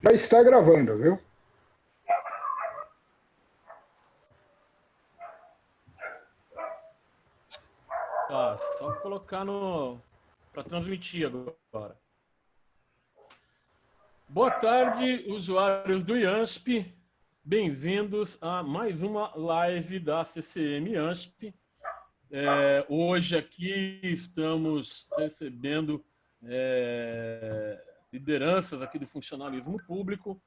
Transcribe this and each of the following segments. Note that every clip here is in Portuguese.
Já está gravando, viu? Tá, só colocar no para transmitir agora. Boa tarde, usuários do IANSP. Bem-vindos a mais uma live da CCM IANSP. Hoje aqui estamos recebendo lideranças aqui do funcionalismo público.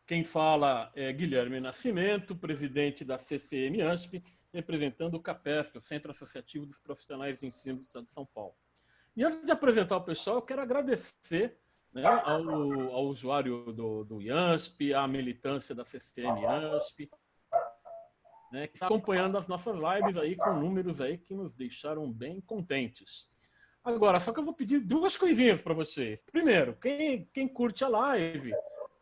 Quem fala é Guilherme Nascimento, presidente da CCM ANSP, representando o CAPESP, o Centro Associativo dos Profissionais de Ensino do Estado de São Paulo. E antes de apresentar o pessoal, eu quero agradecer, né, ao usuário do IANSP, à militância da CCM ANSP, né, que está acompanhando as nossas lives aí com números aí que nos deixaram bem contentes. Agora, só que eu vou pedir duas coisinhas para vocês. Primeiro, quem curte a live,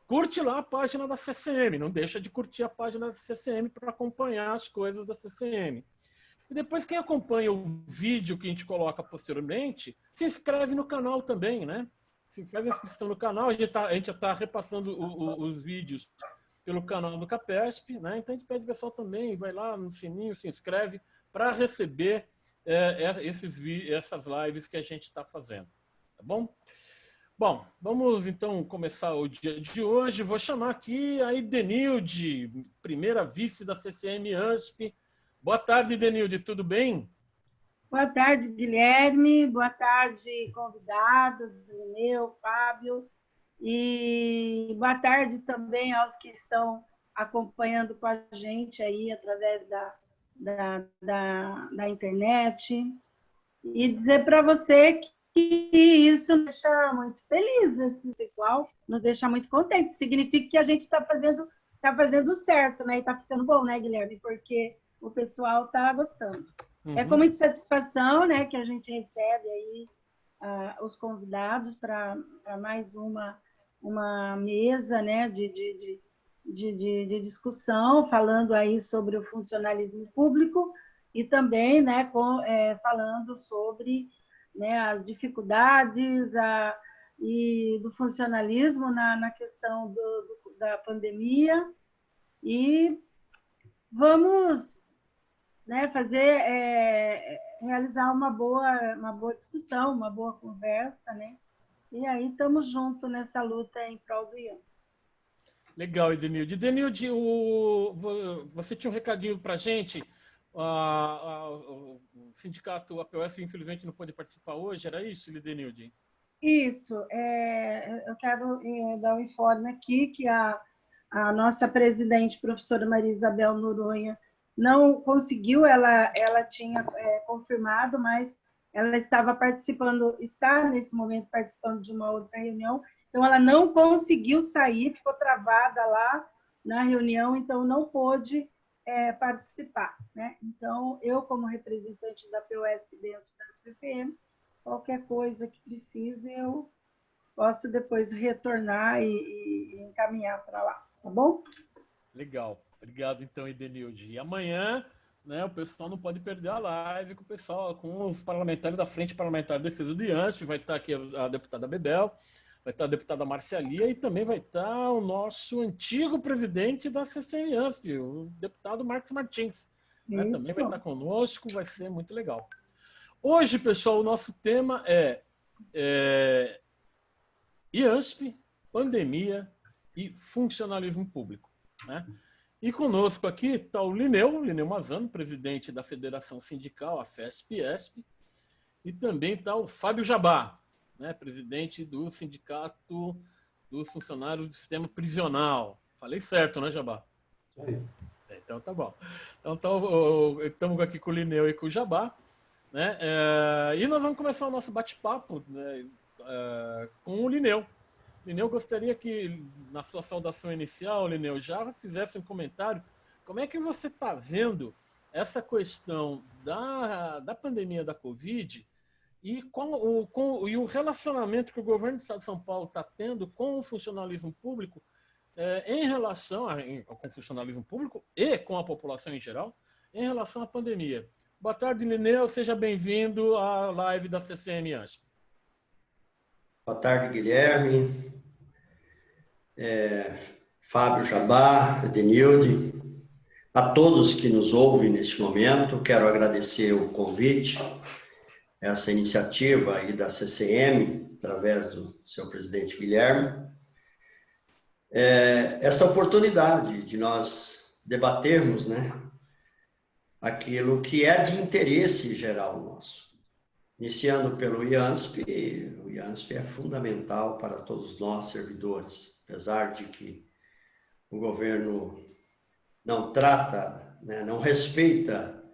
curte lá a página da CCM, não deixa de curtir a página da CCM para acompanhar as coisas da CCM. E depois, quem acompanha o vídeo que a gente coloca posteriormente, se inscreve no canal também, né? Faz a inscrição no canal, a gente já está repassando os vídeos pelo canal do CAPESP, né? Então a gente pede o pessoal também, vai lá no sininho, se inscreve para receber essas lives que a gente está fazendo, tá bom? Bom, vamos então começar o dia de hoje. Vou chamar aqui a Idenilde, primeira vice da CCM ANSP. Boa tarde, Idenilde, tudo bem? Boa tarde, Guilherme. Boa tarde, convidados, Lineu, Fábio. E boa tarde também aos que estão acompanhando com a gente aí através da internet. E dizer para você que isso nos deixa muito feliz, esse pessoal nos deixa muito contente. Significa que a gente está fazendo certo, né? E está ficando bom, né, Guilherme? Porque o pessoal está gostando. É com muita satisfação, né, que a gente recebe aí os convidados para mais uma mesa, né, de discussão, falando aí sobre o funcionalismo público e também, né, falando sobre, né, as dificuldades e do funcionalismo na questão da pandemia. E vamos, né, realizar uma boa discussão, uma boa conversa, né? E aí estamos juntos nessa luta em prol do IANS. Legal, Idenilde. Idenilde, você tinha um recadinho para a gente. O sindicato APOS, infelizmente, não pôde participar hoje. Era isso, Idenilde? Isso. Eu quero dar um informe aqui que a nossa presidente, professora Maria Isabel Noronha, não conseguiu, ela tinha confirmado, mas ela estava participando, está nesse momento participando de uma outra reunião, então ela não conseguiu sair, ficou travada lá na reunião, então não pôde participar, né? Então, eu, como representante da POSP dentro da CCM, qualquer coisa que precise, eu posso depois retornar e encaminhar para lá, tá bom? Legal. Obrigado, então, Idenilde. E amanhã, né, o pessoal não pode perder a live com o pessoal, com os parlamentares da Frente Parlamentar de Defesa do IANSP. Vai estar aqui a deputada Bebel, vai estar a deputada Marcialia e também vai estar o nosso antigo presidente da CCM IANSP, o deputado Marcos Martins. Né, também vai estar conosco, vai ser muito legal. Hoje, pessoal, o nosso tema é IANSP, pandemia e funcionalismo público, né? E conosco aqui está o Lineu Mazano, presidente da Federação Sindical, a FESP-ESP, e também está o Fábio Jabá, né, presidente do Sindicato dos Funcionários do Sistema Prisional. Falei certo, né, Jabá? Então tá bom. Então estamos aqui com o Lineu e com o Jabá, né? E nós vamos começar o nosso bate-papo, né, com o Lineu. Lineu, gostaria que, na sua saudação inicial, Lineu, já fizesse um comentário. Como é que você está vendo essa questão da pandemia da Covid e e o relacionamento que o governo do Estado de São Paulo está tendo com o funcionalismo público em relação com o funcionalismo público e com a população em geral, em relação à pandemia? Boa tarde, Lineu. Seja bem-vindo à live da CCM ANSP. Boa tarde, Guilherme. Fábio Jabá, Edenilde, a todos que nos ouvem neste momento, quero agradecer o convite, essa iniciativa aí da CCM, através do seu presidente Guilherme, essa oportunidade de nós debatermos, né, aquilo que é de interesse geral nosso. Iniciando pelo IANSP, o IANSP é fundamental para todos nós, servidores, apesar de que o governo não trata, né, não respeita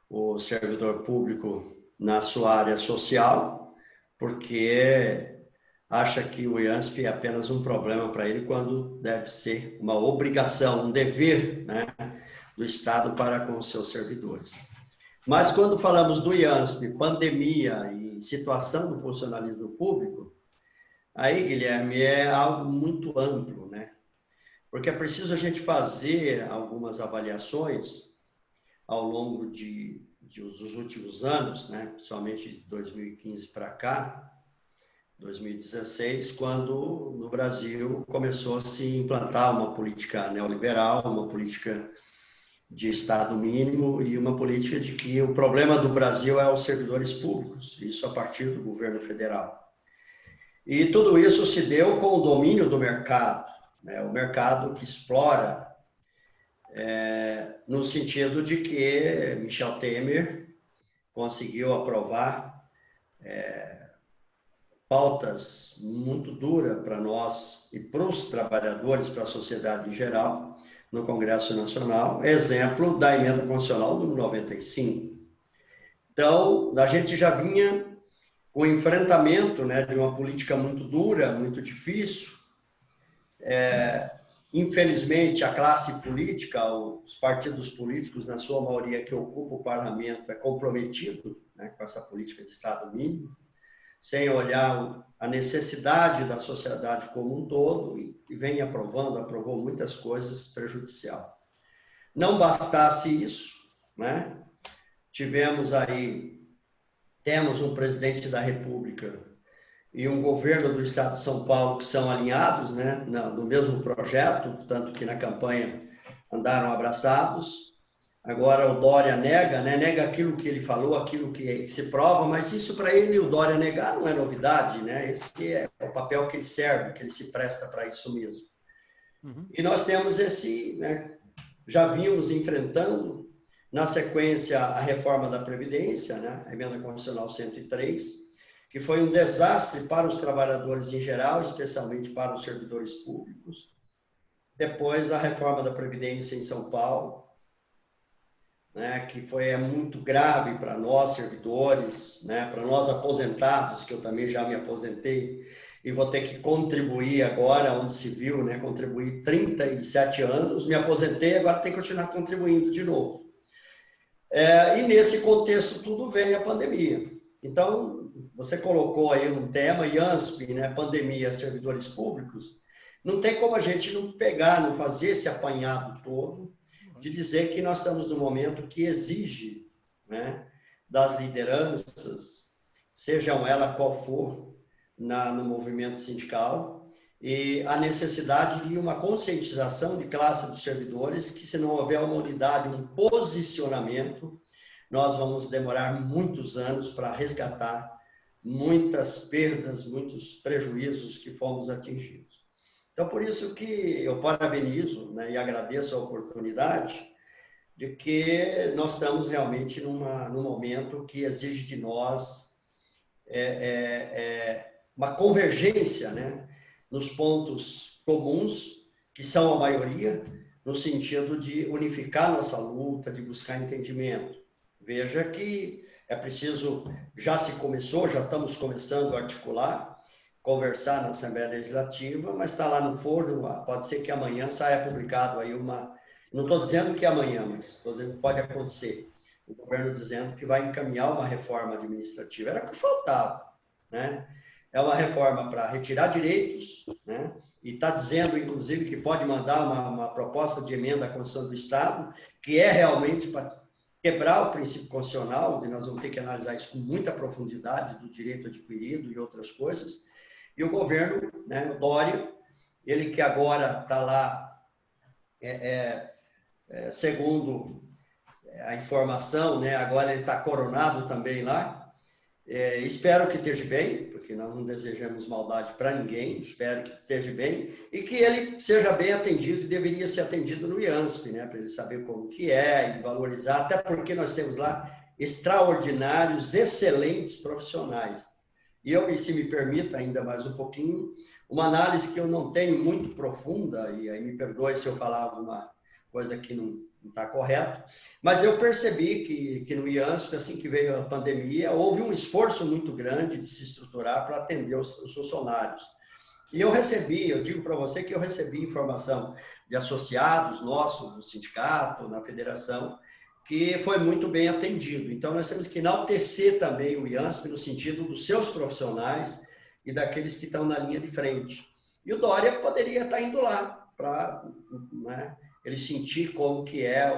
o servidor público na sua área social, porque acha que o IANSP é apenas um problema para ele, quando deve ser uma obrigação, um dever, né, do Estado para com os seus servidores. Mas quando falamos do IANSP, pandemia e situação do funcionalismo público, aí, Guilherme, é algo muito amplo, né? Porque é preciso a gente fazer algumas avaliações ao longo dos últimos anos, né? Principalmente de 2015 para cá, 2016, quando no Brasil começou a se implantar uma política neoliberal, uma política de Estado mínimo e uma política de que o problema do Brasil é os servidores públicos, isso a partir do governo federal. E tudo isso se deu com o domínio do mercado, né? O mercado que explora, no sentido de que Michel Temer conseguiu aprovar pautas muito duras para nós e para os trabalhadores, para a sociedade em geral, no Congresso Nacional, exemplo da emenda constitucional número 95. Então, a gente já vinha com o enfrentamento, né, de uma política muito dura, muito difícil. Infelizmente, a classe política, os partidos políticos, na sua maioria que ocupa o parlamento, é comprometido, né, com essa política de Estado mínimo, sem olhar a necessidade da sociedade como um todo, e vem aprovou muitas coisas prejudicial. Não bastasse isso, né? Temos um presidente da República e um governo do Estado de São Paulo que são alinhados, né, no mesmo projeto, tanto que na campanha andaram abraçados. Agora o Dória nega aquilo que ele falou, aquilo que se prova, mas isso para ele, o Dória negar, não é novidade, né? Esse é o papel que ele serve, que ele se presta para isso mesmo. Uhum. E nós temos né, já vimos enfrentando, na sequência, a reforma da Previdência, né, a emenda constitucional 103, que foi um desastre para os trabalhadores em geral, especialmente para os servidores públicos. Depois, a reforma da Previdência em São Paulo, né, que foi muito grave para nós, servidores, né, para nós aposentados, que eu também já me aposentei, e vou ter que contribuir agora, onde se viu, né, contribuir 37 anos, me aposentei, agora tenho que continuar contribuindo de novo. E nesse contexto tudo vem a pandemia. Então, você colocou aí um tema, IANSP, né, pandemia, servidores públicos, não tem como a gente não pegar, não fazer esse apanhado todo, de dizer que nós estamos num momento que exige, né, das lideranças, sejam ela qual for, no movimento sindical, e a necessidade de uma conscientização de classe dos servidores, que se não houver uma unidade, um posicionamento, nós vamos demorar muitos anos para resgatar muitas perdas, muitos prejuízos que fomos atingidos. Então, por isso que eu parabenizo, né, e agradeço a oportunidade de que nós estamos realmente num momento que exige de nós uma convergência, né, nos pontos comuns, que são a maioria, no sentido de unificar nossa luta, de buscar entendimento. Veja que é preciso, já estamos começando a articular, conversar na Assembleia Legislativa, mas está lá no forno, pode ser que amanhã saia publicado aí não estou dizendo que é amanhã, mas estou dizendo que pode acontecer, o governo dizendo que vai encaminhar uma reforma administrativa, era o que faltava, né? É uma reforma para retirar direitos, né? E está dizendo, inclusive, que pode mandar uma proposta de emenda à Constituição do Estado, que é realmente para quebrar o princípio constitucional, e nós vamos ter que analisar isso com muita profundidade, do direito adquirido e outras coisas. E o governo, né, o Dória, ele que agora está lá, segundo a informação, né, agora ele está coronado também lá. Espero que esteja bem, porque nós não desejamos maldade para ninguém, espero que esteja bem e que ele seja bem atendido e deveria ser atendido no IANSP, né, para ele saber como que é e valorizar, até porque nós temos lá extraordinários, excelentes profissionais. E eu, se me permita ainda mais um pouquinho, uma análise que eu não tenho muito profunda, e aí me perdoe se eu falar alguma coisa que não está correto, mas eu percebi que no IANSP, assim que veio a pandemia, houve um esforço muito grande de se estruturar para atender os funcionários. E eu digo para você que eu recebi informação de associados nossos, no sindicato, na federação, que foi muito bem atendido. Então, nós temos que enaltecer também o IANSP no sentido dos seus profissionais e daqueles que estão na linha de frente. E o Dória poderia estar indo lá para, né, ele sentir como que é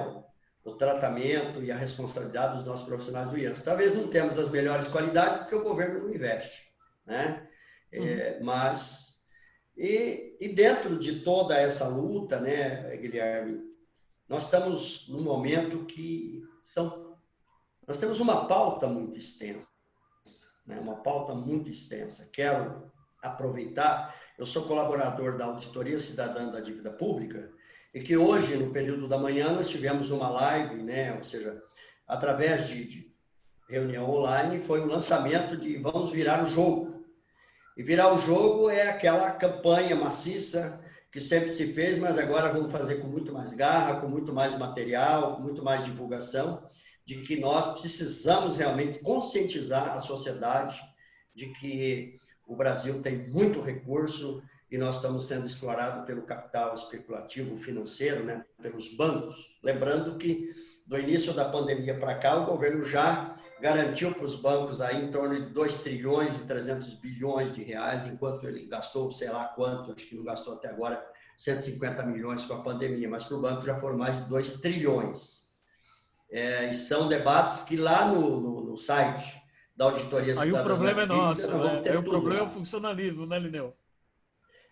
o tratamento e a responsabilidade dos nossos profissionais do IANSP. Talvez não temos as melhores qualidades porque o governo não investe, né? Mas, e dentro de toda essa luta, né, Guilherme, nós estamos num momento que nós temos uma pauta muito extensa, né? Uma pauta muito extensa. Quero aproveitar, eu sou colaborador da Auditoria Cidadã da Dívida Pública, e que hoje, no período da manhã, nós tivemos uma live, né? Ou seja, através de reunião online, foi o lançamento de Vamos Virar o Jogo. E virar o jogo é aquela campanha maciça que sempre se fez, mas agora vamos fazer com muito mais garra, com muito mais material, com muito mais divulgação, de que nós precisamos realmente conscientizar a sociedade de que o Brasil tem muito recurso e nós estamos sendo explorados pelo capital especulativo financeiro, né, pelos bancos. Lembrando que, do início da pandemia para cá, o governo já garantiu para os bancos aí em torno de 2 trilhões e 300 bilhões de reais, enquanto ele gastou, sei lá quanto, acho que não gastou até agora, 150 milhões com a pandemia, mas para o banco já foram mais de 2 trilhões. E são debates que lá no site da Auditoria Cidadã... Aí o problema é nosso, né? Aí o problema é o funcionalismo, né, Lineu?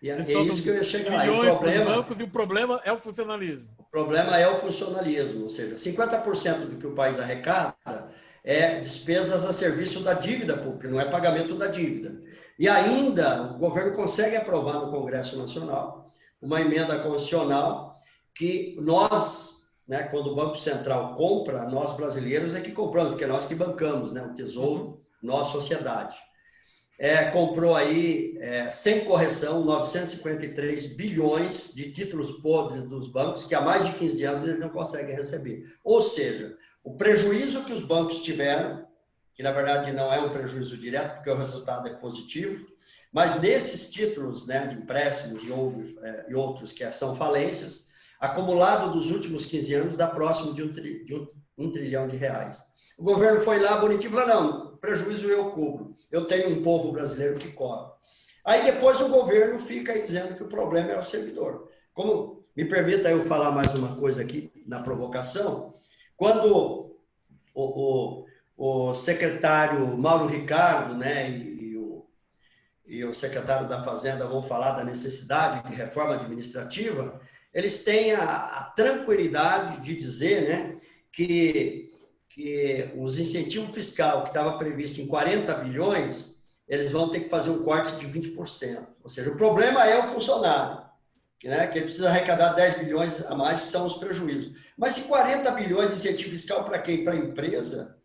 E é isso que eu ia chegar lá. O problema... bancos, e o problema é o funcionalismo. O problema é o funcionalismo, ou seja, 50% do que o país arrecada é despesas a serviço da dívida pública, não é pagamento da dívida. E ainda o governo consegue aprovar no Congresso Nacional uma emenda constitucional que nós, né, quando o Banco Central compra, nós brasileiros é que compramos, porque é nós que bancamos, né, o Tesouro, nossa sociedade. Comprou aí, sem correção, 953 bilhões de títulos podres dos bancos, que há mais de 15 anos eles não conseguem receber. Ou seja, o prejuízo que os bancos tiveram, que na verdade não é um prejuízo direto, porque o resultado é positivo, mas nesses títulos, né, de empréstimos e outros que são falências, acumulado dos últimos 15 anos, dá próximo de um trilhão de reais. O governo foi lá, bonitinho, falou, não, prejuízo eu cubro, eu tenho um povo brasileiro que cobre. Aí depois o governo fica aí dizendo que o problema é o servidor. Como, me permita eu falar mais uma coisa aqui na provocação, quando o secretário Mauro Ricardo, né, e o secretário da Fazenda vão falar da necessidade de reforma administrativa, eles têm a tranquilidade de dizer, né, que os incentivos fiscais que estava previsto em 40 bilhões, eles vão ter que fazer um corte de 20%. Ou seja, o problema é o funcionário, né, que ele precisa arrecadar 10 bilhões a mais, que são os prejuízos. Mas se 40 bilhões de incentivo fiscal para quem? Para a empresa,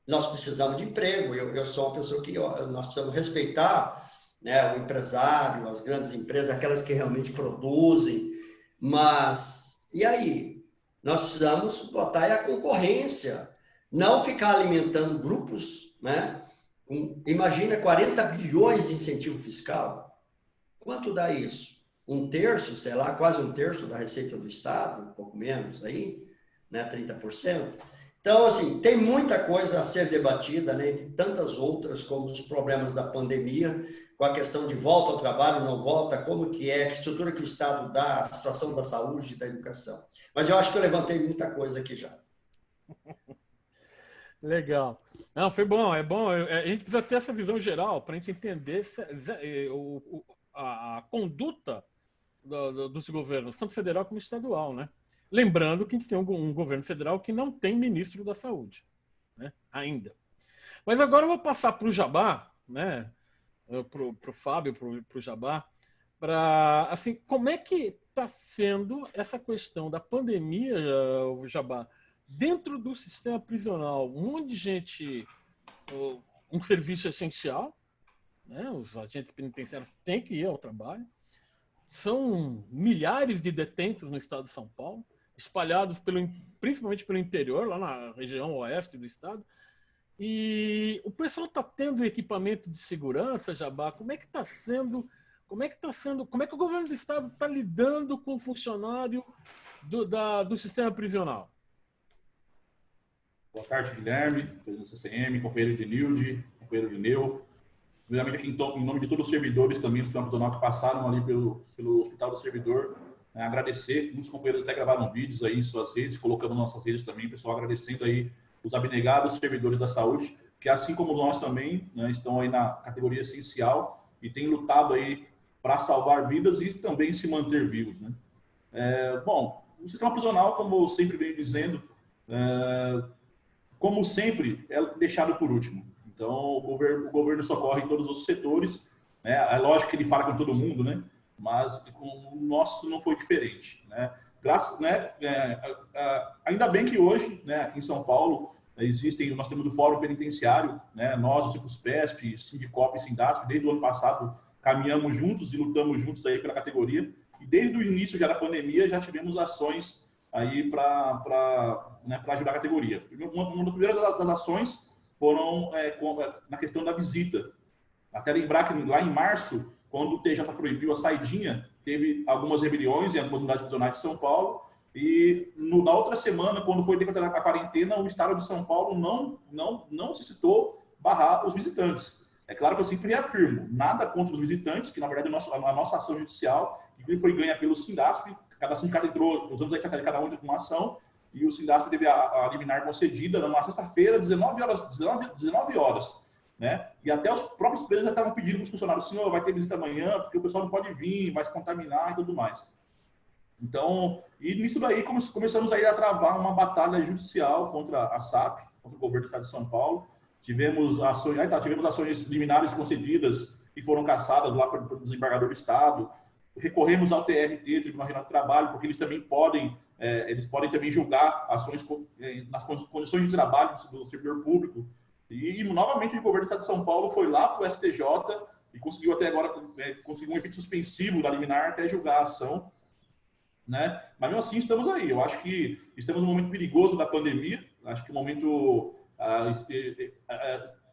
nós precisamos de emprego. Eu sou uma pessoa que nós precisamos respeitar, né, o empresário, as grandes empresas, aquelas que realmente produzem. Mas, e aí? Nós precisamos botar aí a concorrência, não ficar alimentando grupos, né? Imagina 40 bilhões de incentivo fiscal. Quanto dá isso? 1/3, sei lá, quase 1/3 da receita do Estado, um pouco menos aí, né? 30%. Então, assim, tem muita coisa a ser debatida, né? Entre tantas outras, como os problemas da pandemia, com a questão de volta ao trabalho, não volta, como que é, que estrutura que o Estado dá, a situação da saúde e da educação. Mas eu acho que eu levantei muita coisa aqui já. Legal. Não, foi bom, é bom. A gente precisa ter essa visão geral para a gente entender a conduta dos governos, tanto federal como estadual, né? Lembrando que a gente tem um governo federal que não tem ministro da Saúde, né? Ainda. Mas agora eu vou passar para o Jabá, né? Para o Fábio, para o Jabá, para, assim, como é que está sendo essa questão da pandemia, o Jabá, dentro do sistema prisional? Um monte de gente, um serviço essencial, né? Os agentes penitenciários têm que ir ao trabalho. São milhares de detentos no estado de São Paulo, espalhados principalmente pelo interior, lá na região oeste do estado. E o pessoal está tendo equipamento de segurança, Jabá? Como é que está sendo? Como é que o governo do estado está lidando com o funcionário do sistema prisional? Boa tarde, Guilherme, presidente do CCM, companheiro de Nilde, companheiro de Neu. Primeiramente, aqui em nome de todos os servidores também do sistema prisional que passaram ali pelo Hospital do Servidor, agradecer. Muitos companheiros até gravaram vídeos aí em suas redes, colocando nas nossas redes também, pessoal, agradecendo aí os abnegados servidores da saúde, que assim como nós também, né, estão aí na categoria essencial e têm lutado aí para salvar vidas e também se manter vivos, né? Bom, o sistema prisional, como eu sempre venho dizendo, como sempre, é deixado por último. Então, o governo socorre em todos os setores, né? É lógico que ele fala com todo mundo, né? Mas com o nosso não foi diferente, né? Ainda bem que hoje, né, aqui em São Paulo, nós temos o Fórum Penitenciário, né, nós, o Cifuspesp, Sindicop e Sindasp, desde o ano passado, caminhamos juntos e lutamos juntos aí pela categoria, e desde o início já da pandemia já tivemos ações aí para ajudar a categoria. Uma das primeiras das ações foram na questão da visita. Até lembrar que lá em março, quando o TJ proibiu a saidinha, teve algumas rebeliões em algumas unidades prisionais de São Paulo, e na outra semana, quando foi decretada a quarentena, o Estado de São Paulo não necessitou barrar os visitantes. É claro que eu sempre reafirmo, nada contra os visitantes, que na verdade a nossa ação judicial foi ganha pelo Sindasp, cada sindicato entrou, usamos aí cada um com uma ação, e o Sindasp teve a liminar concedida numa sexta-feira, 19 horas. Né? E até os próprios presos já estavam pedindo para os funcionários: senhor, vai ter visita amanhã, porque o pessoal não pode vir, vai se contaminar e tudo mais. Então, e nisso daí começamos aí a travar uma batalha judicial contra a SAP, contra o governo do estado de São Paulo. Tivemos ações liminares concedidas e foram cassadas lá pelo desembargador do estado. Recorremos ao TRT, Tribunal Regional do Trabalho, porque eles também podem também julgar ações nas condições de trabalho do servidor público. E novamente o governo do estado de São Paulo foi lá para o STJ e conseguiu até agora conseguir um efeito suspensivo da liminar até julgar a ação, né? Mas mesmo assim estamos aí. Eu acho que estamos num momento perigoso da pandemia. Acho que o momento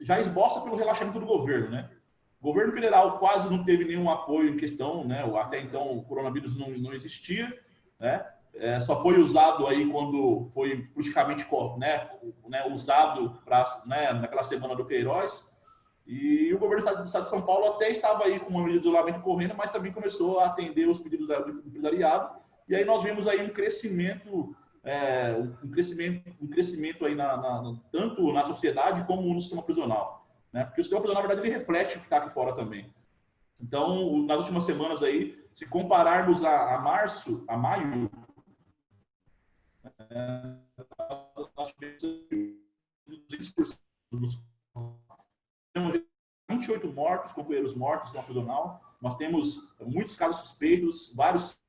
já esboça pelo relaxamento do governo, né? O governo federal quase não teve nenhum apoio em questão, né? Até então o coronavírus não existia, né? Só foi usado aí quando foi politicamente, né, usado naquela semana do Queiroz. E o governo do estado de São Paulo até estava aí com uma medida de isolamento correndo, mas também começou a atender os pedidos do empresariado. E aí nós vimos aí um crescimento aí tanto na sociedade como no sistema prisional, né? Porque o sistema prisional, na verdade, ele reflete o que está aqui fora também. Então, nas últimas semanas aí, se compararmos a maio, nós tivemos 200% dos 28 mortos, companheiros mortos no prisional. Nós temos muitos casos suspeitos, vários.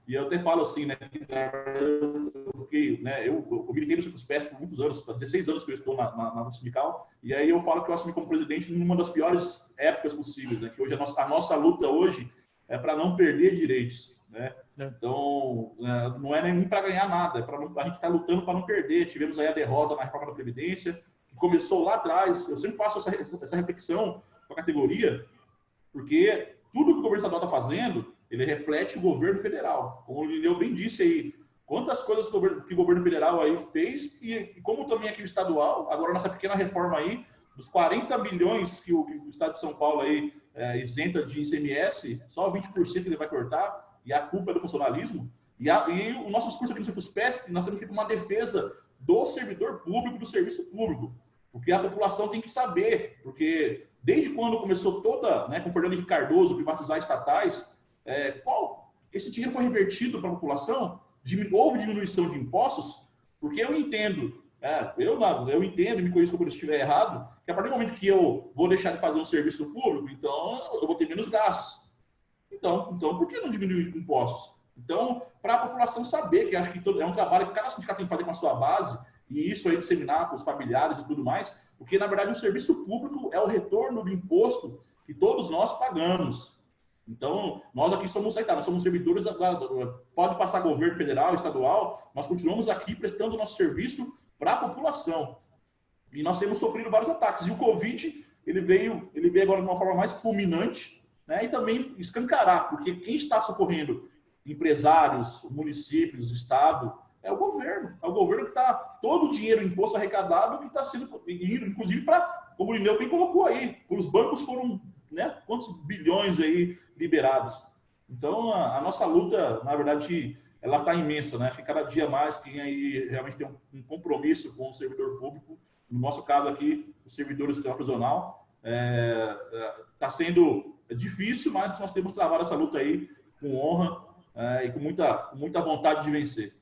E eu até falo assim, né? Eu militei no Cifuspesp por muitos anos, 16 anos que eu estou na sindical, e aí eu falo que eu assumi como presidente numa das piores épocas possíveis, né? Que hoje a nossa luta hoje é para não perder direitos, né? Então, não é nem para ganhar nada, a gente está lutando para não perder. Tivemos aí a derrota na reforma da Previdência, que começou lá atrás. Eu sempre faço essa reflexão com a categoria, porque tudo que o governo estadual está fazendo, ele reflete o governo federal. Como o Lineu bem disse aí, quantas coisas que o governo federal aí fez, e como também aqui o estadual, agora nessa pequena reforma aí, dos 40 milhões que o estado de São Paulo aí isenta de ICMS, só 20% ele vai cortar. e a culpa é do funcionalismo. E o nosso discurso aqui no Cefuspesp, nós temos feito uma defesa do servidor público, do serviço público, porque a população tem que saber, porque desde quando começou toda, né, com Fernando Henrique Cardoso, privatizar estatais, esse dinheiro foi revertido para a população? Houve diminuição de impostos? Porque eu entendo, eu entendo, me corrijo quando eu estiver errado, que a partir do momento que eu vou deixar de fazer um serviço público, então eu vou ter menos gastos. Então por que não diminuir impostos? Então, para a população saber, que acho que é um trabalho que cada sindicato tem que fazer com a sua base, e isso aí disseminar com os familiares e tudo mais, porque, na verdade, o serviço público é o retorno do imposto que todos nós pagamos. Então, nós aqui somos servidores, pode passar governo federal, estadual, nós continuamos aqui prestando nosso serviço para a população. E nós temos sofrido vários ataques. E o Covid, ele veio agora de uma forma mais fulminante, né, e também escancarar, porque quem está socorrendo empresários, municípios, Estado, é o governo. É o governo que está, todo o dinheiro, imposto arrecadado, que está sendo indo, inclusive, para, como o Lineu bem colocou aí, os bancos foram, né, quantos bilhões aí liberados. Então, a nossa luta, na verdade, ela está imensa, né? Acho que cada dia mais quem aí realmente tem um compromisso com o servidor público, no nosso caso aqui, os servidores do sistema prisional, está sendo difícil, mas nós temos travado essa luta aí com honra e com muita vontade de vencer.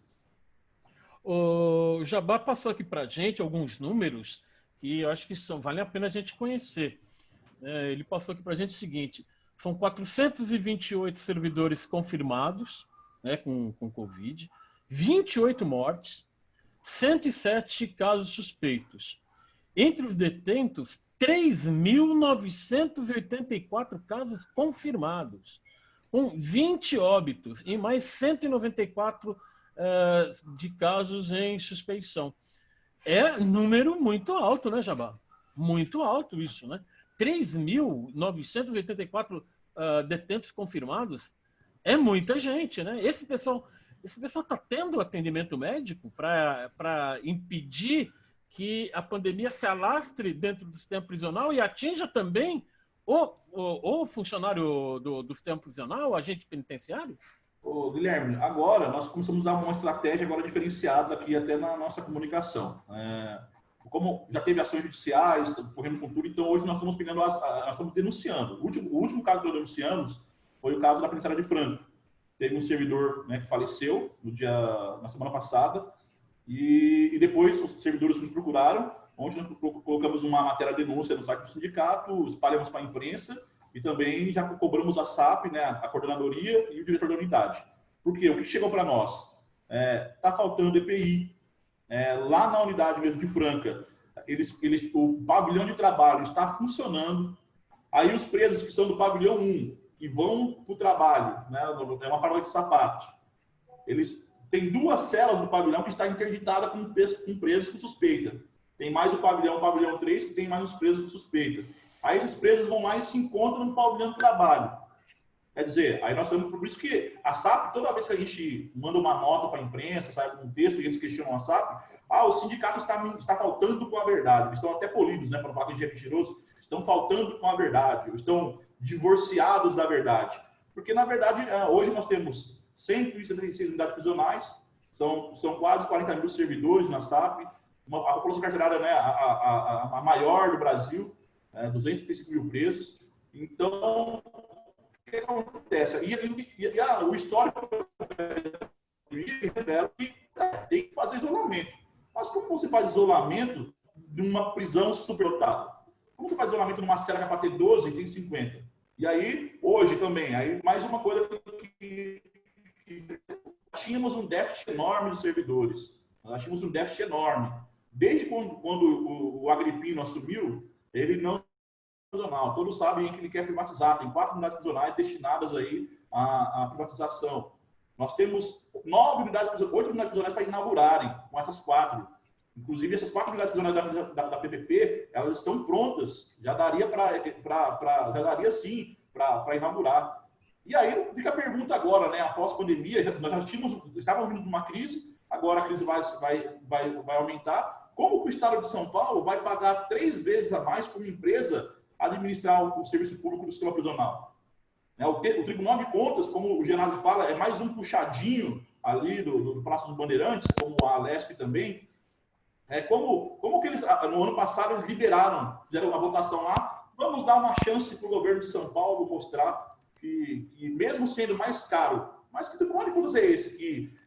O Jabá passou aqui para a gente alguns números que eu acho que vale a pena a gente conhecer. Ele passou aqui para a gente o seguinte: são 428 servidores confirmados, né, com Covid, 28 mortes, 107 casos suspeitos. Entre os detentos, 3.984 casos confirmados, com 20 óbitos e mais 194 de casos em suspeição. É número muito alto, né, Jabá? Muito alto isso, né? 3.984 detentos confirmados é muita gente, né? Esse pessoal está tendo atendimento médico para impedir que a pandemia se alastre dentro do sistema prisional e atinja também o funcionário do sistema prisional, o agente penitenciário? Ô, Guilherme, agora nós começamos a usar uma estratégia agora diferenciada aqui até na nossa comunicação. Como já teve ações judiciais, correndo com tudo, então hoje nós estamos nós estamos denunciando. O último caso que nós denunciamos foi o caso da penitenciária de Franca. Teve um servidor, né, que faleceu na semana passada, e depois os servidores nos procuraram, onde nós colocamos uma matéria de denúncia no site do sindicato, espalhamos para a imprensa, e também já cobramos a SAP, né, a coordenadoria e o diretor da unidade. Por quê? O que chegou para nós? Está faltando EPI. Lá na unidade mesmo de Franca, o pavilhão de trabalho está funcionando. Aí os presos que são do pavilhão 1, que vão para o trabalho, né, é uma fábrica de sapato, eles têm 2 celas do pavilhão que está interditada com presos com suspeita. Tem mais o pavilhão 3, que tem mais os presos com suspeita. Aí esses presos vão lá e se encontram no pavilhão de trabalho. Quer dizer, aí nós estamos, por isso que a SAP, toda vez que a gente manda uma nota para a imprensa, sai um texto e eles questionam a SAP, o sindicato está faltando com a verdade. Eles estão até polidos, né, para não falar que a gente é mentiroso, estão faltando com a verdade, estão divorciados da verdade. Porque, na verdade, hoje nós temos 176 unidades prisionais, são quase 40 mil servidores na SAP, a população carcerária, né, a maior do Brasil, 235 mil presos. Então, o que acontece? O histórico revela que tem que fazer isolamento. Mas como você faz isolamento de uma prisão superlotada? Como você faz isolamento numa cela que é para ter 12 e tem 50? E aí, hoje também, aí mais uma coisa que tínhamos um déficit enorme de servidores. Nós tínhamos um déficit enorme. Desde quando o Agripino assumiu, ele não prisional. Todos sabem que ele quer privatizar. Tem 4 unidades prisionais destinadas aí à privatização. Nós temos 8 unidades prisionais para inaugurarem com essas 4. Inclusive, essas 4 unidades prisionais da PPP, elas estão prontas. Já daria sim para inaugurar. E aí fica a pergunta agora, né? Após a pandemia, nós já estávamos vindo de uma crise, agora a crise vai aumentar. Como que o Estado de São Paulo vai pagar 3 vezes a mais para uma empresa administrar o serviço público do sistema prisional? Né? O Tribunal de Contas, como o Genásio fala, é mais um puxadinho ali do Palácio dos Bandeirantes, como a Alesp também. Como que eles, no ano passado, eles liberaram, fizeram uma votação lá, vamos dar uma chance para o governo de São Paulo mostrar que mesmo sendo mais caro, mas que tribunal de contas é esse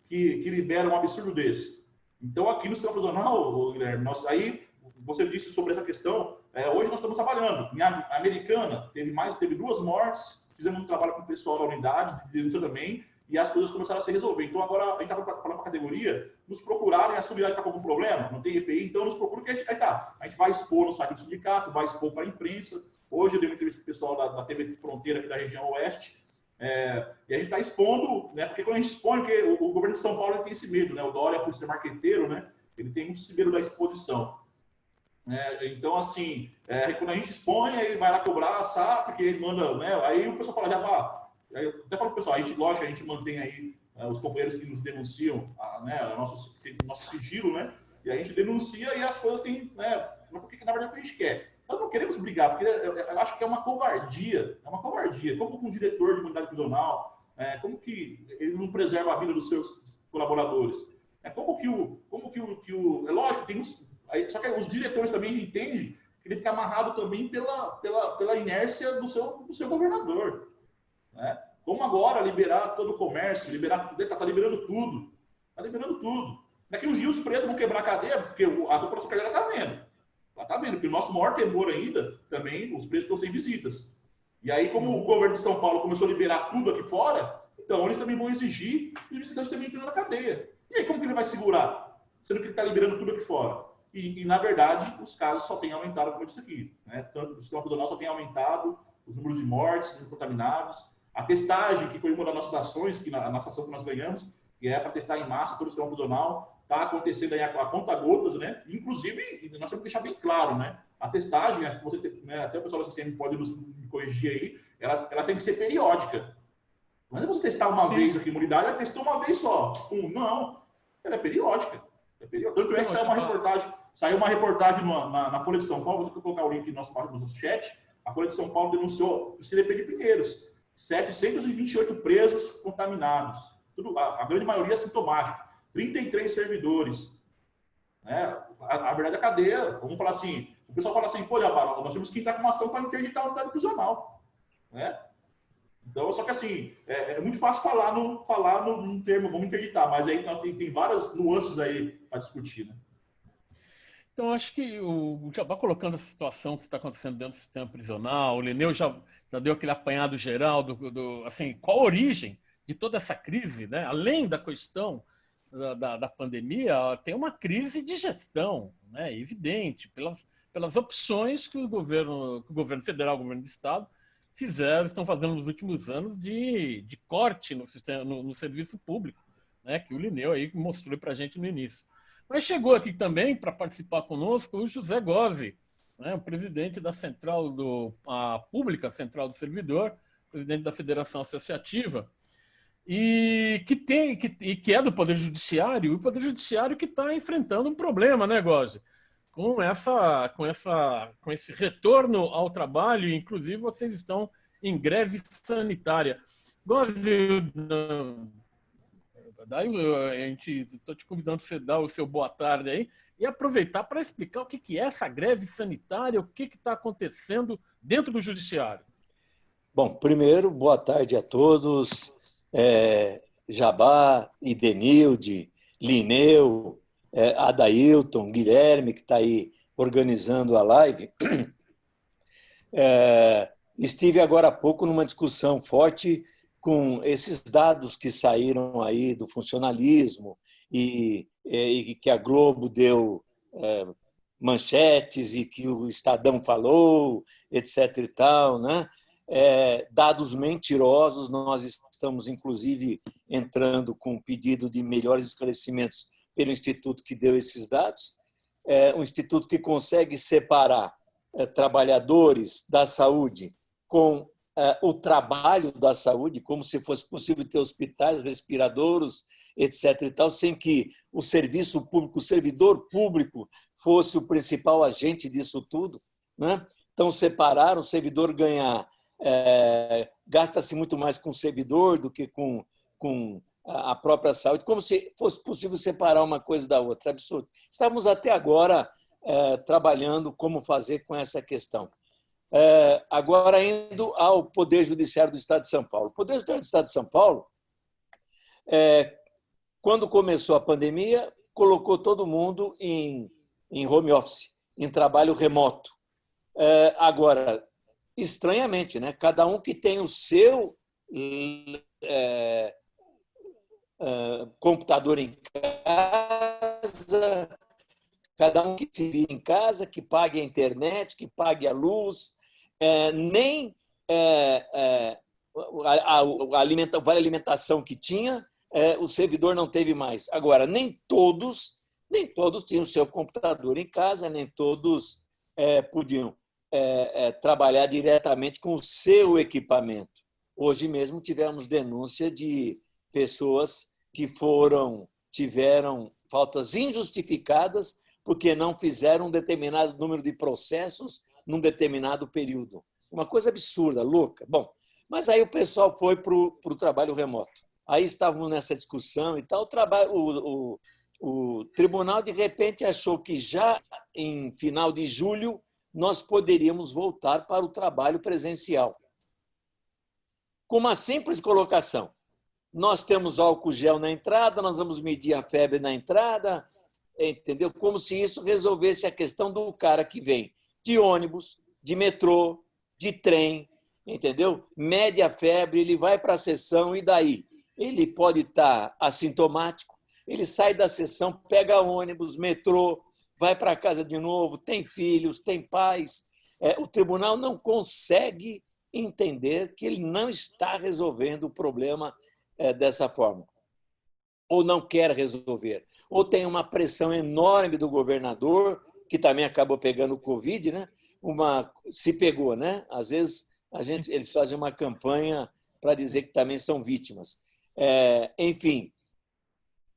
que libera um absurdo desse? Então, aqui no sistema prisional, Guilherme, aí você disse sobre essa questão, hoje nós estamos trabalhando. Em Americana, teve 2 mortes, fizemos um trabalho com o pessoal da unidade, de denúncia também, e as coisas começaram a se resolver. Então, agora, a gente está falando para a categoria, nos procurarem, a unidade está com algum problema, não tem EPI, então nos procura que a gente vai expor no site do sindicato, vai expor para a imprensa. Hoje eu dei uma entrevista com o pessoal da TV Fronteira, aqui da região oeste, e a gente está expondo, né, porque quando a gente expõe, porque o governo de São Paulo tem esse medo, né, o Dória, por ser marqueteiro, né, ele tem muito esse medo da exposição. Então, assim, quando a gente expõe, aí ele vai lá cobrar, sabe, porque ele manda, né, aí o pessoal fala, já pá, eu até falo pro pessoal, lógico, a gente mantém aí os companheiros que nos denunciam, né, nosso sigilo, né, e a gente denuncia e as coisas têm, né, porque na verdade é o que a gente quer. Nós não queremos brigar, porque eu acho que é uma covardia, como um diretor de unidade prisional, como que ele não preserva a vida dos seus colaboradores? É lógico, tem só que os diretores também entendem que ele fica amarrado também pela inércia do seu governador. Né? Como agora liberar todo o comércio, está liberando tudo. Está liberando tudo. Daqui uns dias os presos vão quebrar a cadeia, porque a população carcerária está vendo. Ela está vendo, porque o nosso maior temor ainda, também, os presos estão sem visitas. E aí, como o governo de São Paulo começou a liberar tudo aqui fora, então eles também vão exigir que os visitantes também entrem na cadeia. E aí, como que ele vai segurar? Sendo que ele está liberando tudo aqui fora. E, na verdade, os casos só têm aumentado, como eu disse aqui. Né? Tanto o sistema prisional só tem aumentado, os números de mortes, de contaminados. A testagem, que foi uma das nossas ações, na nossa ação que nós ganhamos, que é para testar em massa todo o sistema prisional, está acontecendo aí a conta-gotas, né? Inclusive, nós temos que deixar bem claro, né? A testagem, acho que você, né, até o pessoal da CCM pode me corrigir aí, ela tem que ser periódica. Não é você testar uma vez aqui em unidade, ela testou uma vez só. Não, ela é periódica. Tanto é que saiu uma reportagem na Folha de São Paulo, vou colocar o link no nosso chat, a Folha de São Paulo denunciou o CDP de Pinheiros, 728 presos contaminados, a grande maioria assintomática, 33 servidores. Né? A verdade é a cadeia, vamos falar assim, o pessoal fala assim, pô, Jabá, nós temos que entrar com uma ação para interditar a unidade prisional. Né? Então, só que assim, é muito fácil falar num termo, vamos interditar, mas aí tem várias nuances aí para discutir, né? Então, acho que o Jabá colocando essa situação que está acontecendo dentro do sistema prisional, o Lineu já deu aquele apanhado geral assim, qual a origem de toda essa crise, né? Além da questão da pandemia, tem uma crise de gestão, né? Evidente, pelas opções que o governo federal, o governo do estado estão fazendo nos últimos anos de corte no serviço público, né? Que o Lineu aí mostrou para a gente no início. Mas chegou aqui também para participar conosco o José Gozzi, né? O presidente da Central Pública Central do Servidor, presidente da Federação Associativa, e que é do Poder Judiciário, e o Poder Judiciário que está enfrentando um problema, né, Gozzi? Com esse retorno ao trabalho, inclusive vocês estão em greve sanitária. Gozzi, daí estou te convidando para você dar o seu boa tarde aí e aproveitar para explicar o que é essa greve sanitária, o que está acontecendo dentro do Judiciário. Bom, primeiro, boa tarde a todos. Jabá, Idenilde, Lineu, Adailton, Guilherme, que está aí organizando a live. Estive agora há pouco numa discussão forte com esses dados que saíram aí do funcionalismo e que a Globo deu manchetes e que o Estadão falou, etc. e tal, né? Dados mentirosos. Nós estamos, inclusive, entrando com um pedido de melhores esclarecimentos pelo instituto que deu esses dados, um instituto que consegue separar trabalhadores da saúde com o trabalho da saúde, como se fosse possível ter hospitais, respiradouros, etc. e tal, sem que o serviço público, o servidor público fosse o principal agente disso tudo, né? Então, separar o servidor ganhar gasta-se muito mais com o servidor do que com a própria saúde, como se fosse possível separar uma coisa da outra. Absurdo. Estávamos até agora trabalhando como fazer com essa questão. Agora, indo ao Poder Judiciário do Estado de São Paulo. O Poder Judiciário do Estado de São Paulo, quando começou a pandemia, colocou todo mundo em home office, em trabalho remoto. Agora, estranhamente, né? Cada um que tem o seu computador em casa, cada um que se vira em casa, que pague a internet, que pague a luz, nem o vale alimentação que tinha, o servidor não teve mais. Agora, nem todos tinham o seu computador em casa, nem todos podiam trabalhar diretamente com o seu equipamento. Hoje mesmo tivemos denúncia de pessoas que tiveram faltas injustificadas porque não fizeram um determinado número de processos num determinado período. Uma coisa absurda, louca. Bom, mas aí o pessoal foi para o trabalho remoto. Aí estávamos nessa discussão e tal. O tribunal, de repente, achou que já em final de julho nós poderíamos voltar para o trabalho presencial. Com uma simples colocação. Nós temos álcool gel na entrada, nós vamos medir a febre na entrada, entendeu? Como se isso resolvesse a questão do cara que vem de ônibus, de metrô, de trem, entendeu? Mede a febre, ele vai para a sessão e daí? Ele pode estar assintomático, ele sai da sessão, pega ônibus, metrô, vai para casa de novo, tem filhos, tem pais. O tribunal não consegue entender que ele não está resolvendo o problema dessa forma. Ou não quer resolver. Ou tem uma pressão enorme do governador, que também acabou pegando o Covid, né? Se pegou, né? Às vezes eles fazem uma campanha para dizer que também são vítimas. Enfim,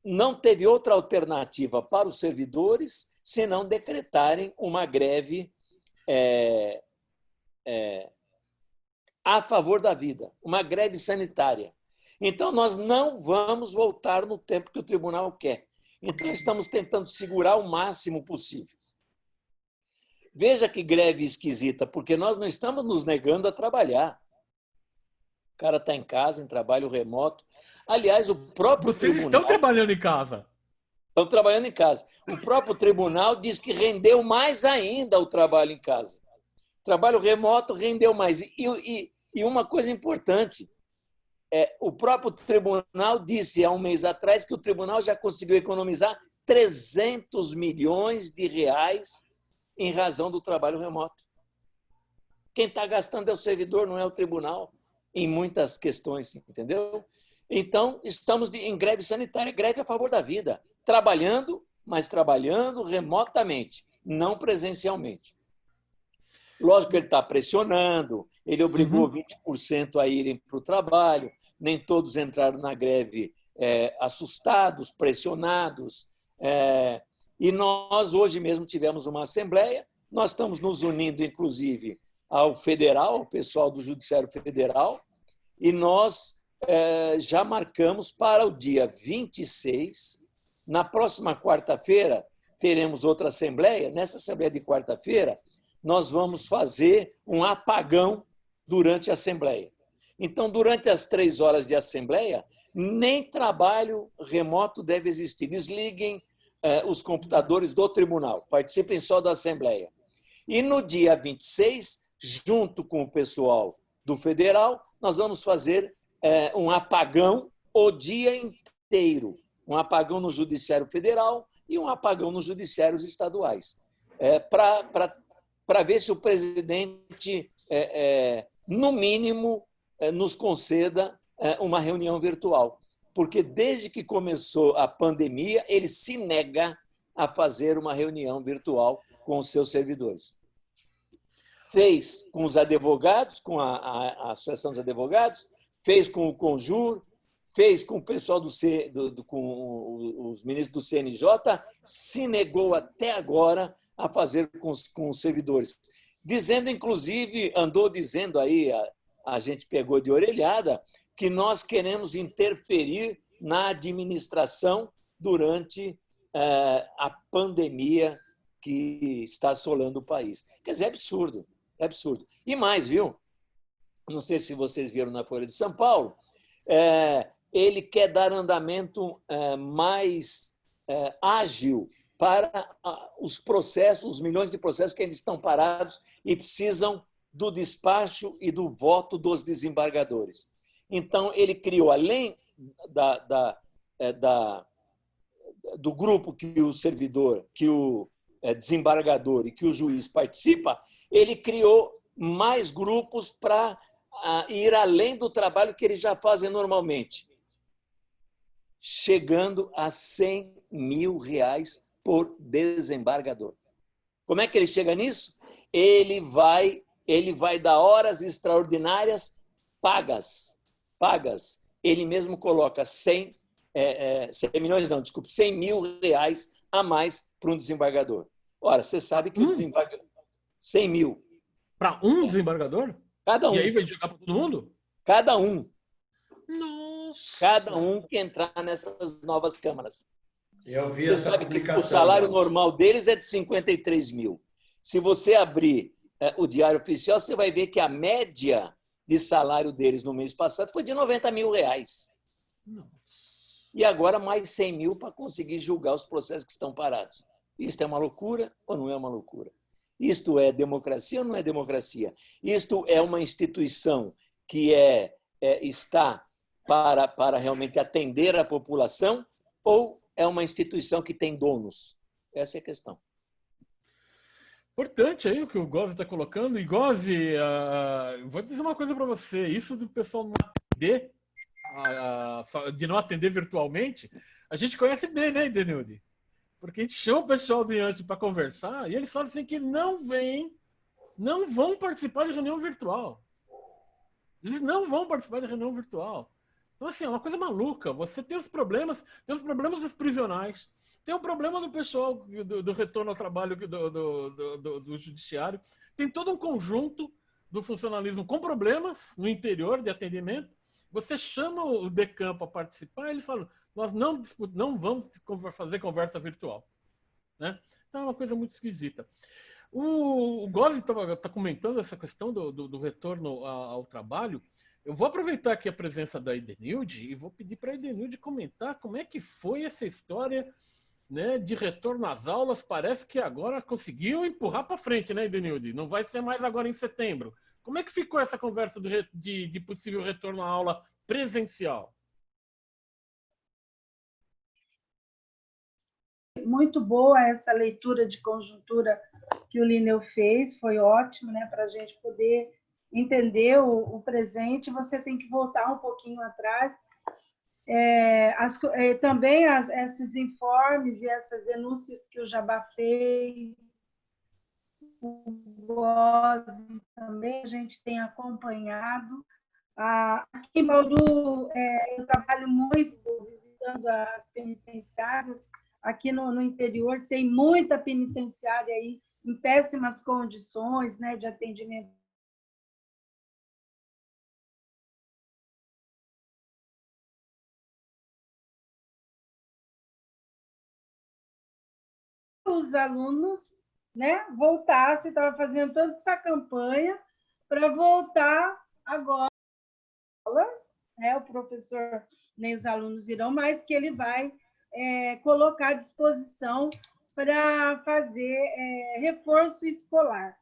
não teve outra alternativa para os servidores senão decretarem uma greve a favor da vida, uma greve sanitária. Então, nós não vamos voltar no tempo que o tribunal quer. Então, estamos tentando segurar o máximo possível. Veja que greve esquisita, porque nós não estamos nos negando a trabalhar. O cara está em casa, em trabalho remoto. Aliás, o próprio Vocês tribunal... estão trabalhando em casa. Estão trabalhando em casa. O próprio tribunal diz que rendeu mais ainda o trabalho em casa. O trabalho remoto rendeu mais. E uma coisa importante... o próprio tribunal disse há um mês atrás que o tribunal já conseguiu economizar 300 milhões de reais em razão do trabalho remoto. Quem está gastando é o servidor, não é o tribunal, em muitas questões, entendeu? Então, estamos em greve sanitária, greve a favor da vida, trabalhando, mas trabalhando remotamente, não presencialmente. Lógico que ele está pressionando, ele obrigou 20% a irem para o trabalho, nem todos entraram na greve assustados, pressionados. E nós, hoje mesmo, tivemos uma assembleia, nós estamos nos unindo, inclusive, ao federal, ao pessoal do Judiciário Federal, e nós já marcamos para o dia 26, na próxima quarta-feira, teremos outra assembleia. Nessa assembleia de quarta-feira, nós vamos fazer um apagão durante a assembleia. Então, durante as 3 horas de assembleia, nem trabalho remoto deve existir. Desliguem os computadores do tribunal, participem só da assembleia. E no dia 26, junto com o pessoal do federal, nós vamos fazer um apagão o dia inteiro. Um apagão no Judiciário Federal e um apagão nos judiciários estaduais. Para ver se o presidente, no mínimo, nos conceda uma reunião virtual. Porque desde que começou a pandemia, ele se nega a fazer uma reunião virtual com os seus servidores. Fez com os advogados, com a Associação dos Advogados, fez com o Conjur, fez com o pessoal com os ministros do CNJ, se negou até agora a fazer com os servidores. Dizendo, inclusive, andou dizendo aí a gente pegou de orelhada, que nós queremos interferir na administração durante a pandemia que está assolando o país. Quer dizer, é absurdo, é absurdo. E mais, viu? Não sei se vocês viram na Folha de São Paulo, ele quer dar andamento mais ágil para os processos, os milhões de processos que ainda estão parados e precisam do despacho e do voto dos desembargadores. Então, ele criou, além do grupo que o servidor, que o desembargador e que o juiz participa, ele criou mais grupos para ir além do trabalho que eles já fazem normalmente, chegando a R$100 mil por desembargador. Como é que ele chega nisso? Ele vai dar horas extraordinárias pagas. Ele mesmo coloca 100 mil reais a mais para um desembargador. Ora, você sabe que o desembargador... 100 mil. Para um desembargador? Cada um. E aí vai jogar para todo mundo? Cada um. Nossa! Cada um que entrar nessas novas câmaras. Eu vi você essa sabe publicação. Que o salário normal deles é de 53 mil. Se você abrir o Diário Oficial, você vai ver que a média de salário deles no mês passado foi de 90 mil reais. Nossa. E agora mais 100 mil para conseguir julgar os processos que estão parados. Isto é uma loucura ou não é uma loucura? Isto é democracia ou não é democracia? Isto é uma instituição que está para realmente atender a população ou é uma instituição que tem donos? Essa é a questão. Importante aí o que o Gozzi está colocando. E Gozzi, vou dizer uma coisa para você. Isso do pessoal não atender, de não atender virtualmente, a gente conhece bem, né, Denilde? Porque a gente chama o pessoal do IANSE para conversar e eles falam assim que não vão participar de reunião virtual. Eles não vão participar de reunião virtual. Então, assim, é uma coisa maluca. Você tem os problemas dos prisionais, tem o problema do pessoal do retorno ao trabalho do judiciário, tem todo um conjunto do funcionalismo com problemas no interior de atendimento. Você chama o DECAM para participar e eles falam, nós não vamos fazer conversa virtual. Né? Então é uma coisa muito esquisita. O Gozzi está comentando essa questão do retorno ao trabalho. Eu vou aproveitar aqui a presença da Edenilde e vou pedir para a Edenilde comentar como é que foi essa história, né, de retorno às aulas. Parece que agora conseguiu empurrar para frente, né, Edenilde? Não vai ser mais agora em setembro. Como é que ficou essa conversa de possível retorno à aula presencial? Muito boa essa leitura de conjuntura que o Lineu fez, foi ótimo, né, para a gente poder entender o presente. Você tem que voltar um pouquinho atrás. Também esses informes e essas denúncias que o Jabá fez, o Gozzi também, a gente tem acompanhado. Aqui em Bauru, eu trabalho muito visitando as penitenciárias. Aqui no interior tem muita penitenciária aí em péssimas condições, né, de atendimento. Os alunos, né, voltassem, estava fazendo toda essa campanha para voltar agora, né, o professor nem os alunos irão mais, que ele vai colocar à disposição para fazer reforço escolar.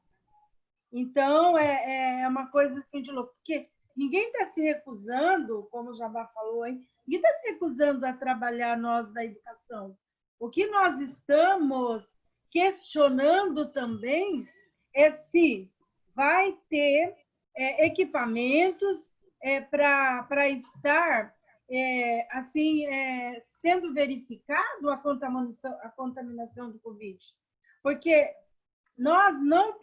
Então, é uma coisa assim de louco, porque ninguém está se recusando, como o Jabá falou, hein? Ninguém está se recusando a trabalhar nós da educação. O que nós estamos questionando também é se vai ter equipamentos para estar assim sendo verificado a contaminação do Covid. Porque nós não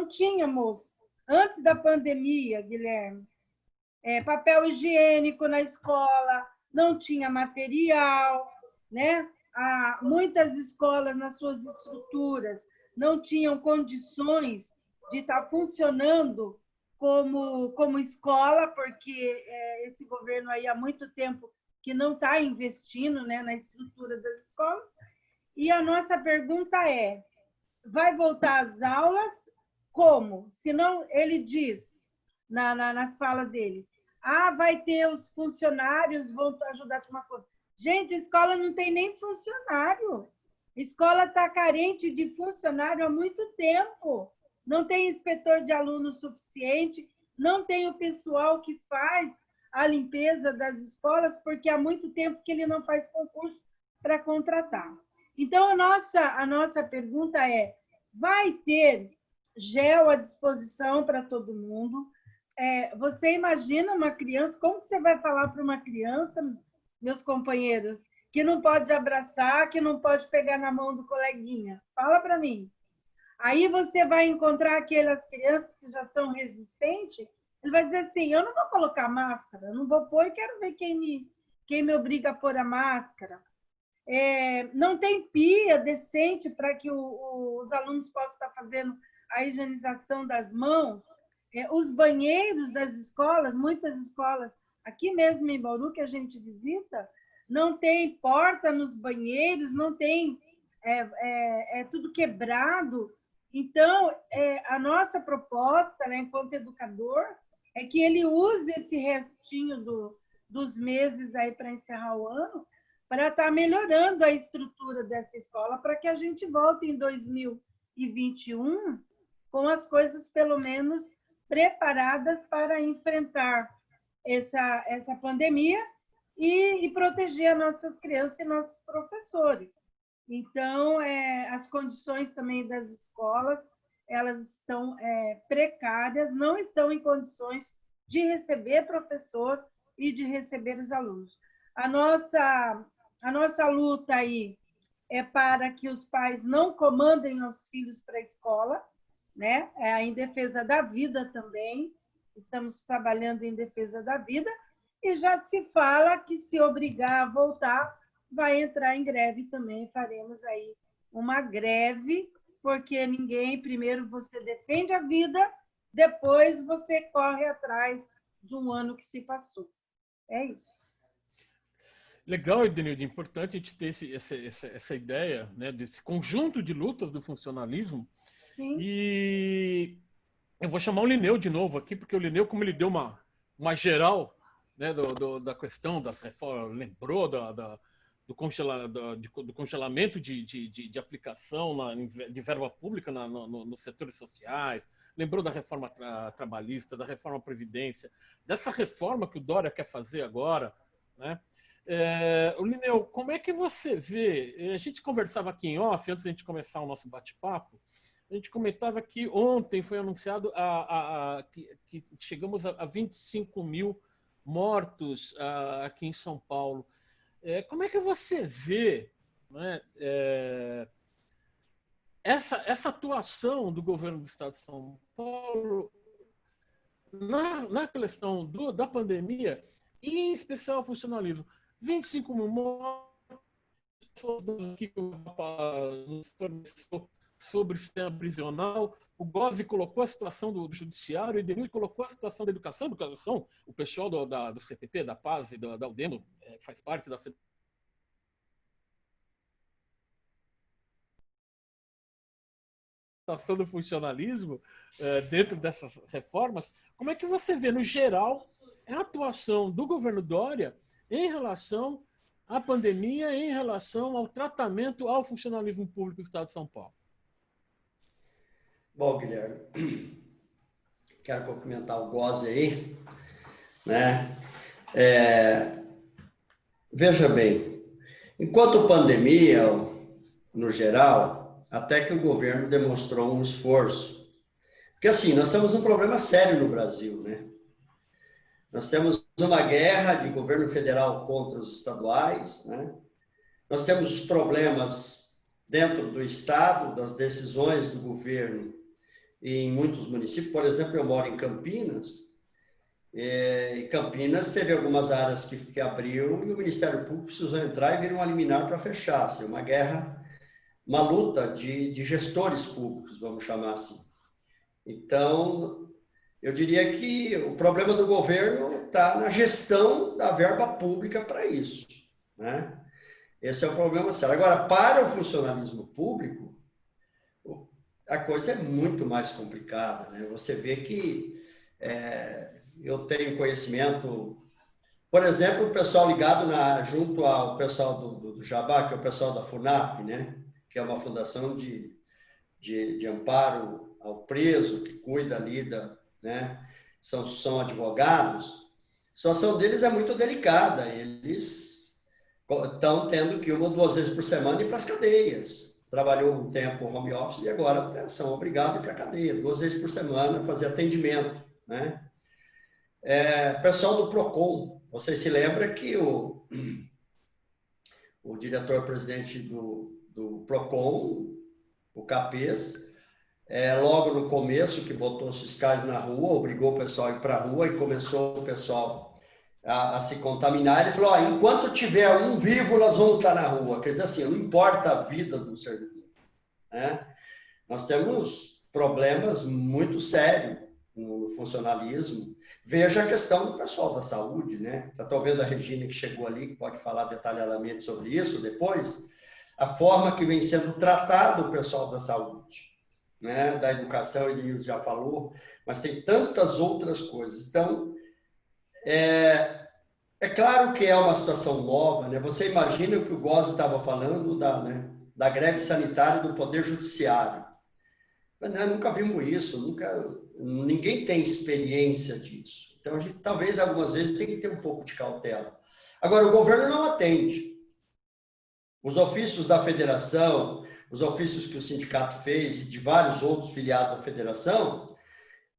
tínhamos, antes da pandemia, Guilherme, papel higiênico na escola, não tinha material, né? Muitas escolas, nas suas estruturas, não tinham condições de estar funcionando como escola, porque esse governo aí há muito tempo que não está investindo, né, na estrutura das escolas. E a nossa pergunta é, vai voltar às aulas? Como? Senão, ele diz, nas falas dele, vai ter os funcionários, vão ajudar a tomar conta. Gente, a escola não tem nem funcionário. A escola está carente de funcionário há muito tempo. Não tem inspetor de alunos suficiente, não tem o pessoal que faz a limpeza das escolas, porque há muito tempo que ele não faz concurso para contratar. Então, a nossa pergunta é, vai ter gel à disposição para todo mundo? Você imagina uma criança, como que você vai falar para uma criança, meus companheiros, que não pode abraçar, que não pode pegar na mão do coleguinha? Fala para mim. Aí você vai encontrar aquelas crianças que já são resistentes, ele vai dizer assim, eu não vou colocar máscara, eu não vou pôr, quero ver quem me obriga a pôr a máscara. Não tem pia decente para que os alunos possam estar fazendo a higienização das mãos. Os banheiros das escolas, muitas escolas, aqui mesmo em Bauru, que a gente visita, não tem porta nos banheiros, não tem, tudo quebrado. Então, a nossa proposta, né, enquanto educador, é que ele use esse restinho dos meses aí para encerrar o ano, para estar melhorando a estrutura dessa escola, para que a gente volte em 2021 com as coisas, pelo menos, preparadas para enfrentar essa pandemia e proteger as nossas crianças e nossos professores. Então, as condições também das escolas, elas estão precárias, não estão em condições de receber professor e de receber os alunos. A nossa luta aí é para que os pais não comandem os filhos para a escola, né? Em defesa da vida também, estamos trabalhando em defesa da vida, e já se fala que se obrigar a voltar, vai entrar em greve também, faremos aí uma greve, porque primeiro você defende a vida, depois você corre atrás de um ano que se passou. É isso. Legal, Edenildo, importante a gente ter essa ideia, né, desse conjunto de lutas do funcionalismo. Sim. E eu vou chamar o Linneu de novo aqui, porque o Linneu, como ele deu uma geral, né, da questão das reformas, lembrou do congelamento de aplicação de verba pública nos setores sociais, lembrou da reforma trabalhista, da reforma previdência, dessa reforma que o Dória quer fazer agora, né? Linneu, como é que você vê? A gente conversava aqui em off, antes de a gente começar o nosso bate-papo, a gente comentava que ontem foi anunciado que chegamos a 25 mil mortos aqui em São Paulo. Como é que você vê, né, essa atuação do governo do Estado de São Paulo na questão da pandemia e, em especial, o funcionalismo? 25 mil mortos, que nos forneceu sobre o sistema prisional, o Gozzi colocou a situação do judiciário, o Edenildo colocou a situação da educação, o pessoal do CPP, da Paz e da UDEMO faz parte da federação do funcionalismo dentro dessas reformas. Como é que você vê, no geral, a atuação do governo Dória em relação à pandemia, em relação ao tratamento ao funcionalismo público do Estado de São Paulo? Bom, Guilherme, quero cumprimentar o Gozzi aí, né? Veja bem, enquanto pandemia, no geral, até que o governo demonstrou um esforço. Porque, assim, nós temos um problema sério no Brasil, né? Nós temos uma guerra de governo federal contra os estaduais, né? Nós temos os problemas dentro do Estado, das decisões do governo em muitos municípios. Por exemplo, eu moro em Campinas, e Campinas teve algumas áreas que abriu e o Ministério Público precisou entrar e vir uma liminar para fechar. Assim, uma guerra, uma luta de gestores públicos, vamos chamar assim. Então, eu diria que o problema do governo está na gestão da verba pública para isso, né? Esse é o problema sério. Agora, para o funcionalismo público, a coisa é muito mais complicada, né? Você vê que eu tenho conhecimento, por exemplo, o pessoal ligado junto ao pessoal do Jabá, que é o pessoal da FUNAP, né? Que é uma fundação de amparo ao preso, que cuida ali né? São advogados. A situação deles é muito delicada. Eles estão tendo que 1 ou 2 vezes por semana ir para as cadeias. Trabalhou um tempo home office e agora são obrigados a ir para a cadeia, 2 vezes por semana, fazer atendimento, né? Pessoal do PROCON, você se lembra que o diretor-presidente do PROCON, o Capês, logo no começo, que botou os fiscais na rua, obrigou o pessoal a ir para a rua e começou o pessoal a se contaminar. Ele falou, enquanto tiver um vivo, nós vamos estar na rua. Quer dizer assim, não importa a vida do servidor, né? Nós temos problemas muito sérios no funcionalismo. Veja a questão do pessoal da saúde, né? Estou vendo a Regina que chegou ali, que pode falar detalhadamente sobre isso depois. A forma que vem sendo tratado o pessoal da saúde, né? Da educação, ele já falou, mas tem tantas outras coisas. Então, é claro que é uma situação nova, né? Você imagina o que o Gozzi estava falando da greve sanitária do Poder Judiciário. Mas, né, nunca vimos isso, ninguém tem experiência disso. Então, a gente talvez algumas vezes tem que ter um pouco de cautela. Agora, o governo não atende. Os ofícios da federação, os ofícios que o sindicato fez e de vários outros filiados à federação,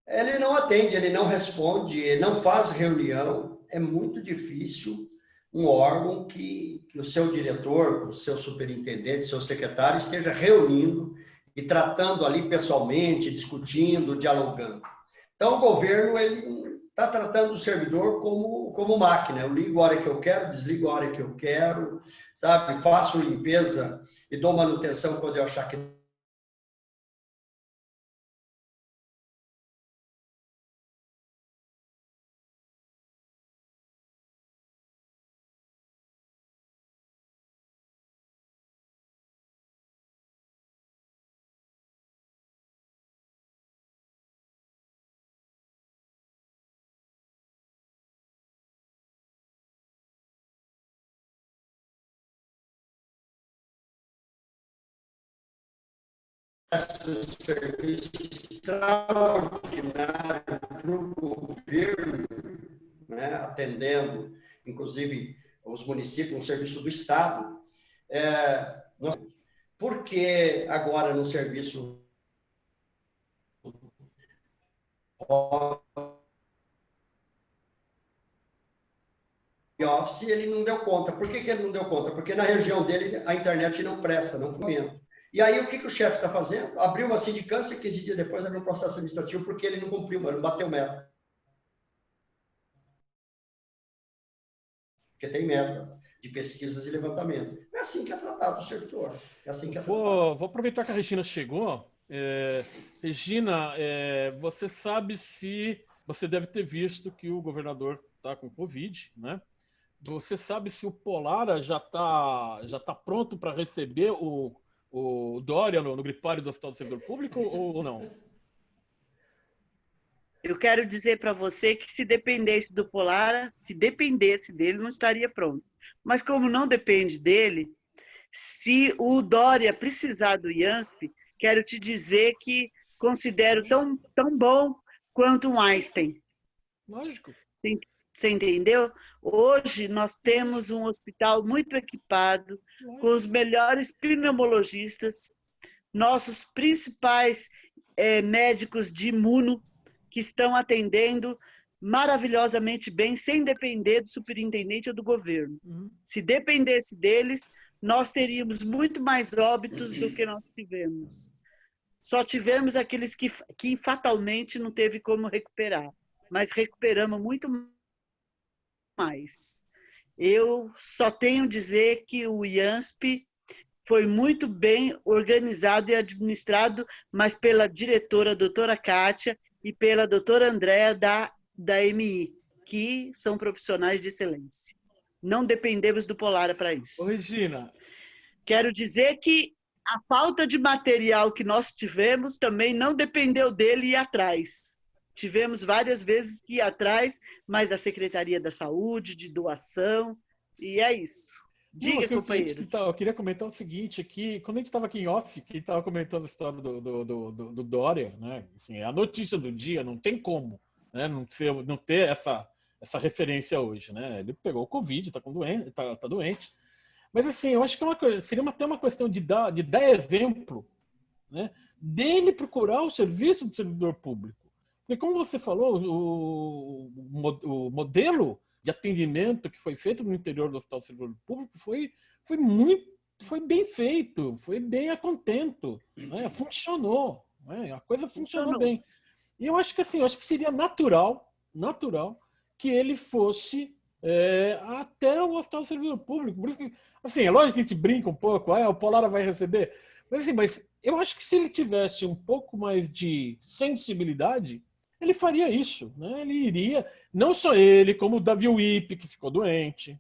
ele não atende, ele não responde, ele não faz reunião. É muito difícil um órgão que o seu diretor, o seu superintendente, o seu secretário esteja reunindo e tratando ali pessoalmente, discutindo, dialogando. Então, o governo ele está tratando o servidor como máquina. Eu ligo a hora que eu quero, desligo a hora que eu quero, sabe? Faço limpeza e dou manutenção quando eu achar que serviço extraordinário para o governo, né, atendendo, inclusive, os municípios, um serviço do Estado. Por que agora no serviço office ele não deu conta? Por que ele não deu conta? Porque na região dele a internet não presta, não funciona. E aí, o que o chefe está fazendo? Abriu uma sindicância, 15 dias depois abriu um processo administrativo porque ele não cumpriu, não bateu meta. Porque tem meta de pesquisas e levantamento. É assim que é tratado o servidor. É assim que é tratado. Vou aproveitar que a Regina chegou. Regina, você sabe se... Você deve ter visto que o governador está com Covid, né? Você sabe se o Polara já tá pronto para receber o Dória no gripário do Hospital do Servidor Público ou não? Eu quero dizer para você que se dependesse do Polara, se dependesse dele, não estaria pronto. Mas como não depende dele, se o Dória precisar do IANSP, quero te dizer que considero tão bom quanto um Einstein. Lógico. Você entendeu? Hoje nós temos um hospital muito equipado, com os melhores pneumologistas, nossos principais médicos de imuno, que estão atendendo maravilhosamente bem, sem depender do superintendente ou do governo. Se dependesse deles, nós teríamos muito mais óbitos do que nós tivemos. Só tivemos aqueles que fatalmente não teve como recuperar, mas recuperamos muito mais. Eu só tenho a dizer que o IANSP foi muito bem organizado e administrado, mas pela diretora, a doutora Kátia, e pela doutora Andréa da MI, que são profissionais de excelência. Não dependemos do Polara para isso. Ô, Regina. Quero dizer que a falta de material que nós tivemos também não dependeu dele ir atrás. Tivemos várias vezes que ir atrás, mas da Secretaria da Saúde, de doação, e é isso. Diga, companheiros. Eu queria comentar o seguinte aqui, quando a gente estava aqui em off, que estava comentando a história do Dória, né? Assim, a notícia do dia não tem como, né? Não ter essa referência hoje, né? Ele pegou o Covid, está doente. Mas assim, eu acho que seria até uma questão de dar exemplo, né? Dele procurar o serviço do servidor público. Porque como você falou, o modelo de atendimento que foi feito no interior do Hospital Servidor Público foi bem feito, foi bem a contento, né? Funcionou, né? A coisa funcionou bem. E eu acho que seria natural que ele fosse até o Hospital Servidor Público. Por isso que, assim, é lógico que a gente brinca um pouco, o Polara vai receber, mas eu acho que se ele tivesse um pouco mais de sensibilidade, ele faria isso, né? Ele iria, não só ele, como o Davi Wipe, que ficou doente,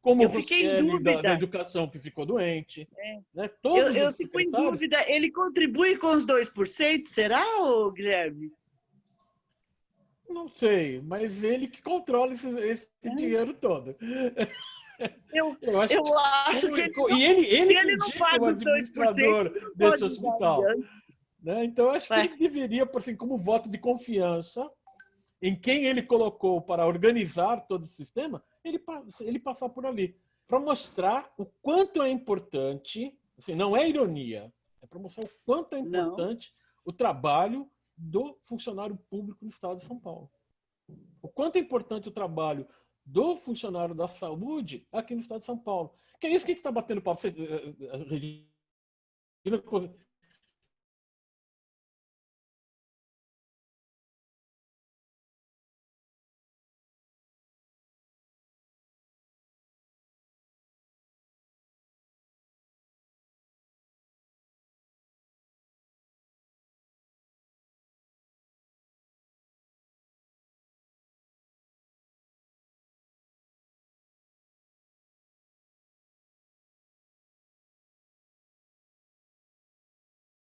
como o Rosselli da Educação, que ficou doente. Né? Eu fico em dúvida, ele contribui com os 2%, será, Guilherme? Não sei, mas ele que controla esse dinheiro todo. Eu acho que ele não paga os 2%, desse hospital. Né? Então, eu acho que ele deveria, assim, como voto de confiança em quem ele colocou para organizar todo o sistema, ele passar por ali. Para mostrar o quanto é importante, assim, não é ironia, é para mostrar o quanto é importante o trabalho do funcionário público no Estado de São Paulo. O quanto é importante o trabalho do funcionário da saúde aqui no Estado de São Paulo. Que é isso que a gente está batendo papo. Regina